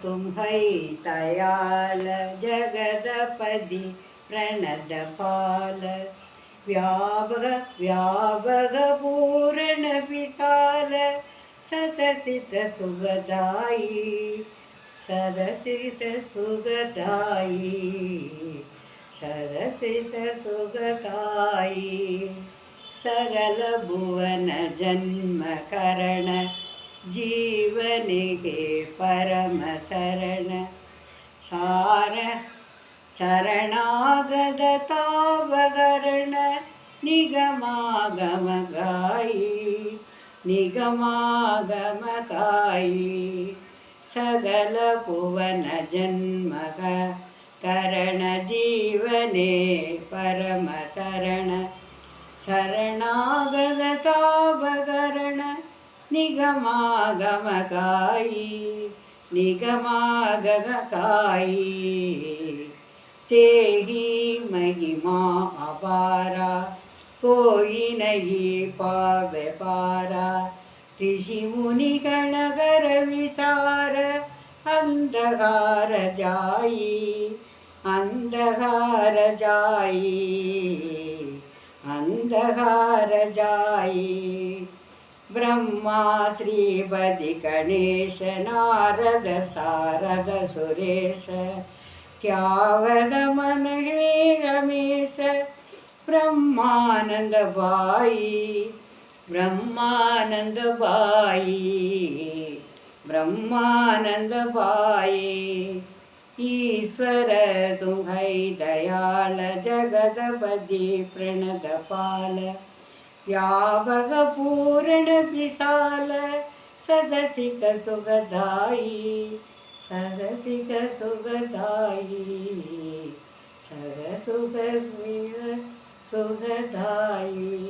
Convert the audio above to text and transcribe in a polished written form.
तुम्हैतयाल जगदपदि प्रणतपाल व्यापक पूर्ण विशाल सदसित सुखदायी सदसित सुखदायी सदसित सुखदायी सकल भुवन जन्म करण जीवनिगे परम शरण सार शरणागत तावकरण निगमागम गायी सकल भुवन जन्म करण जीवने परम शरण शरणागत तावकरण निगमागम गायी तेहि महिमा अपारा कोई नहीं पावे पारा ऋषि मुनि गणगर विचार अंधकार जाई ब्रह्मा श्रीपति गणेश नारद सारद सुरेश त्यावद मन हे गमेश ब्रह्मानंद बाई ईश्वर तुम्है दयाल जगदपति प्रणतपाल व्यापक पूर्ण विशाल सदसिक सुखदायी सुखदायी